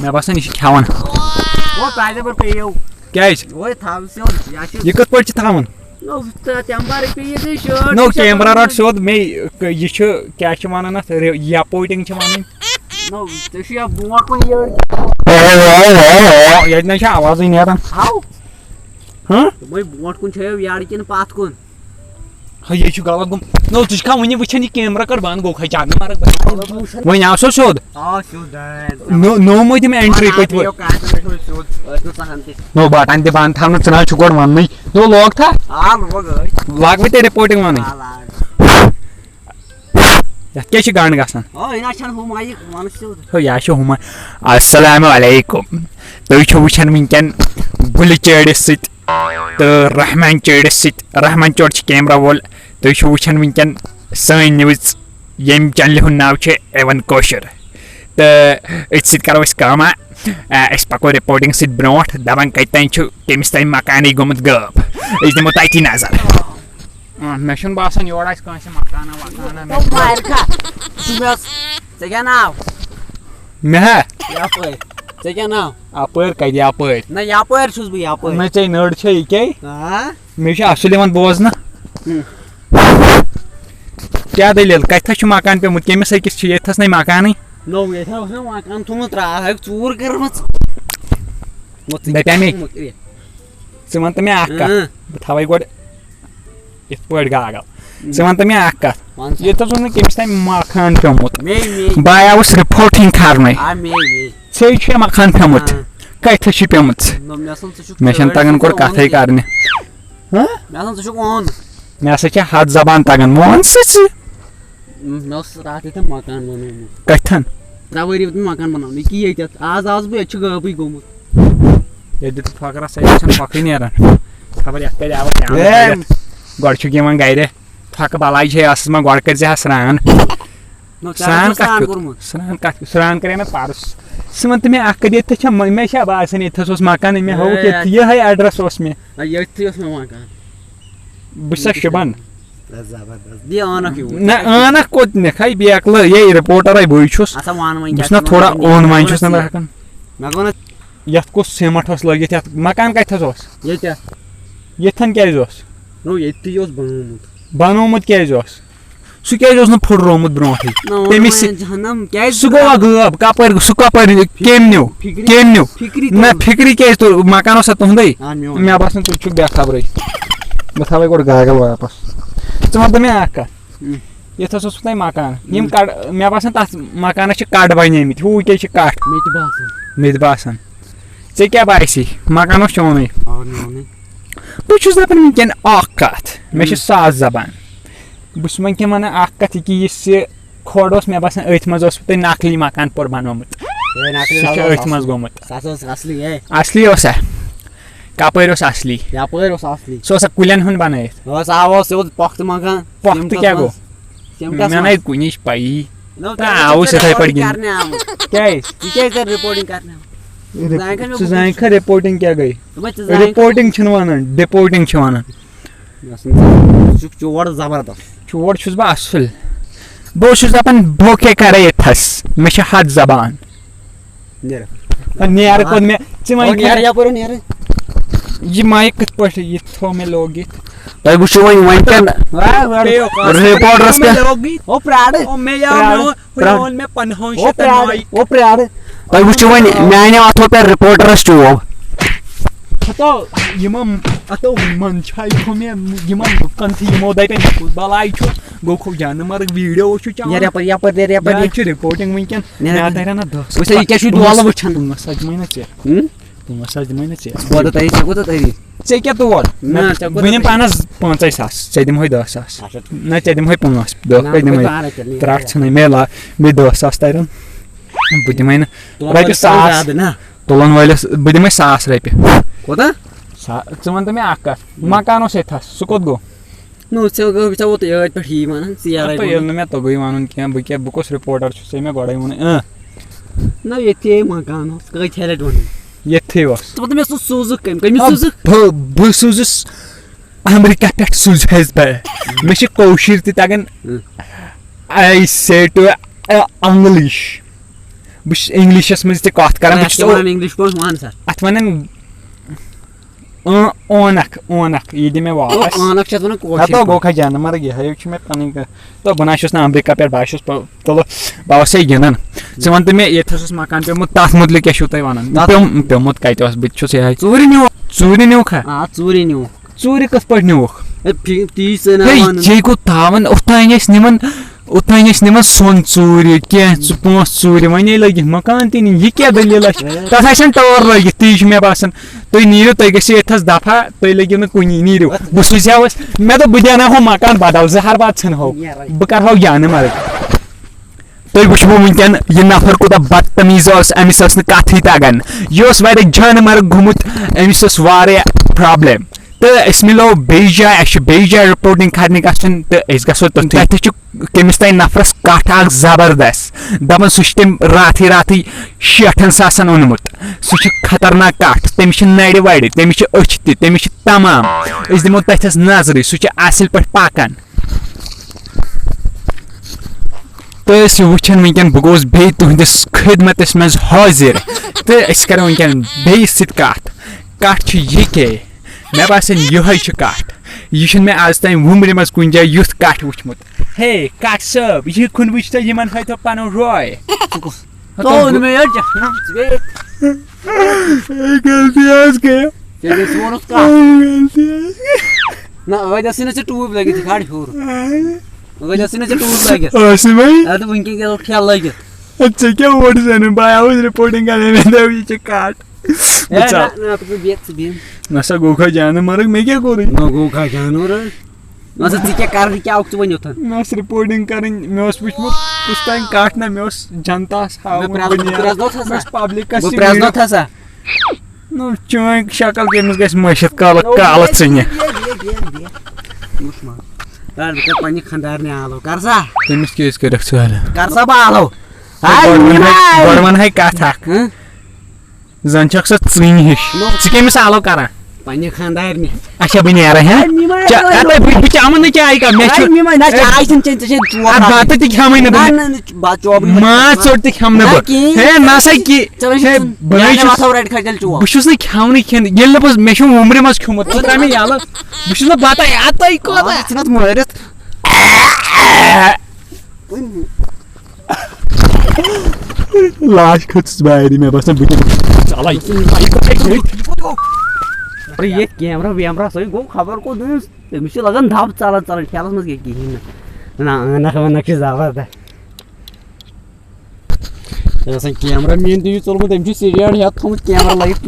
मे बसान यह खेवान क्या यह कत पे नो कैमरा रट सोद मे यह क्या वन यपोटिंग वन ये आवाज नान बोट कुन यार किन पथ कुन ये गलत गुम नो तुझ वन वुचान यह कैमरा कर बंद गो खा मार्ग वन आव सो सोद नो मो दिम एंट्री पत नो बटन तह बंद थवन चुना गोड वन नो लोग था लाग मे रिपोर्टिंग वन क्या गांड गसान यह हुमा अस्सलाम वालेकुम तुम वुचान वनकन गुल चेड़िस तो रहमान चेड़िस रहमान चोड़ कैमरा वोल तुम वुचान वनकन सन न्यूज यम चैनल हुंद नाव एवन कोशर तो अत करो कम अस पको रिपोर्टिंग ब्रोट दपान कतन कमिस तम मकानी गोमुत गब अस दिमो तती नजर मे बासान योर मकाना वकाना मे क्या नाव अपर कत यपर ना यपर छुस बह यपर मे चे नड़ छे क्या मे असल बोजन क्या दलील कत मकान पेमुत कमिस अकिस यथस नहीं मकान नो ये मकान थोमुत चूर कर दपे वन तो मे बह थवे गोड इत पे गागल वन तो मे कत ये कमिस तम मकान पेमुत बह आउस रिपोर्टिंग करने े मकान पेमुत कत पेमुत मे तगन कोर कथ करने मे हसा हद जबान तगन मोहन कथन मकान बना आज आज बह गबी गोमुत ये दित फकरा फक नान खबर ये गोड़ गर फक बलाई मा गोड़ कर स्नान स्नान स्नान करे मे परस वन तो मे मे बासान ये मकान मे हो ये एड्रेस मे मकान बह शुबन ना आनक कोत निख बेकल ये रिपोर्टर बहुस ना थोड़ा ओन वन ना हेकान ये कुछ सीमेंट लगित मकान कत येथन क्या बनोमुत क्या सह क्या फुटरोमुत ब्रोटे तमिस सह गो गब कपर सह कपर कम न्यू ना फिक्री क्या तो मकान तुंद मे बासान तुम बेखबर बह थवे गोड गागल वापस वन तो मे कत ये तम मकान मे बासान तथ मकान कट बने हू क्या कट मे बासान ऐ क्या बासी मकान चोन बहुत दपान वनकन कत मे सास जबान बस वनकन वन कत कि खोड़ मे बासान अथ मज नकली मकान पोर बनोमुत अथ मज गोमुत असली कपर असली सह कुलन हुन बनाइथ पख्त मकान पख्त क्या गो मे कुन पई आउस इथे पे क्या रिपोर्टिंग करने रिपोर्टिंग क्या गई रिपोर्टिंग वन डिपोर्टिंग वन चोड़ जबरदस्त चोड़ बह असल बह दपान बह क्या कर यथस मे हद जबान नेर कोन मे यह माइक कत पे यह थो मे लोगित तुम वो वनकन रिपोर्टरस तुम वो मानो अथो पे रिपोर्टरस चोब मन बलाई गो खो जानमर्ग वीडियो रिपोर्टिंग वनकन े क्या तोड़ वन पानस 5,000 े दिमह 10,000 ना े दिमह 5 त्रट मे 10,000 तरन बह दिम रोपये 1,000 तुलन वलिस बह दिम 1,000 रोपये वन तो मे कत मकान यथस सह कोत गो मे तगुई वन क्या बह कस रिपोर्टर मे गोड़े वन ये बह सूजस अमेरिका पे सूजस मे कौशिर तगन आई से टू इंग्लिश बस इंग्लिशस में ते कथ करन बस इंग्लिश पॉइंट वन सर अत वनन ओनक ये दि मे वापस ओनक छत वन कोशिश तो गोखा जानवर ये है छ मे पनी तो बनाशस ना अमेरिका पे बाशस तो बावसे गिनन से वनत मे ये थस मकान पे मत तात मुतले के छु तय वनन पे मत काइते बस बिच छु से है चूरी न्यू खा हां चूरी न्यू चूरी कस पट न्यू तीस ना वन ये को तावन उतनाइस निमन सोन चूरी के पांच चूरी वन लगे मकान तीन यह क्या दलील तथा टवर लगे ती मे बासान तुम नीरू तुम गो ये दफा तुम लगे कुन नीरू बह सूझ मे तो बह देना हो मकान बदल जहर बात हो बह कर जान मर्ग तुम वो वनकन यह नफर कूदा बदतमीज अमिस कथ तगान यह जान मर्ग गुमुत अमिस प्रॉब्लम तो मिलो बे जाए रिपोर्टिंग करने गो तो तमिस तय नफरस कठ जबरदस्त दपान सह रात शीठन सासन ओनमुत सह खतरनाक कठ तमिस नड़ वड़ तमिस अच तमिस तमाम दिमो तथस नजर सह असल पे पकान तो वुचन वनकन बह गोस बे तुहदिस खिदमतस मज हाजिर तो करो वनकन बे कठ यह के मे बासन यह कठ यह मे आज तम वुमर मज कुन जाए युथ कठ वुचमुत हे कठ सब यह कुन वुच तो यमन हथो पन रोय तो मे यार गलती आज के चले सोनस का ना वजह से न ट्यूब लगी थी खाड़ छोर वजह से न ट्यूब लगी आसिम भाई अरे तो वनके के ख्याल लगी अच्छा क्या वोट सन भाई आउज रिपोर्टिंग करने में तो ये कठ ना तो बेत भी नसा गोखा जान मर्ग मैं क्या करूं ना गोखा जानवर नसा ती क्या कर क्या औक वनो थन नस रिपोर्टिंग करन मे ओस वुचमुत उस टाइम काट ना मे ओस जनता हाव पब्लिक का प्रेस न था सा नो चोंक शक्ल केमस गस मशत कालत सने यार के पानी खंदार ने आलो करसा तमिस केस करक छाल करसा बालो बड़वन है कथा जन छक चीन हिश केमिस आलो करा पानी खंदार ने अच्छा बन यार है बह चामन न चाय का मे ना चाय सन चन से चोब बात त खमै न बा चोब मा चोट त खम न हे ना सै की हे बनै माथा रेड खजल चोब बुशुस न खावनी खेन येल न बस मे छु उमरे मस खमत तो रामे याल बुशुस न बात आतै को इतना मरत लाश खच बाहरी में बस न बुझ चला अरे ये कैमरा सही गो खबर को दिन मिश लगन धाप चलन ख्याल मज कहीं ना जबरदस्त कैमरा मेन तुम चलमुत तम सीरियड हे थोमुत कैमरा लगित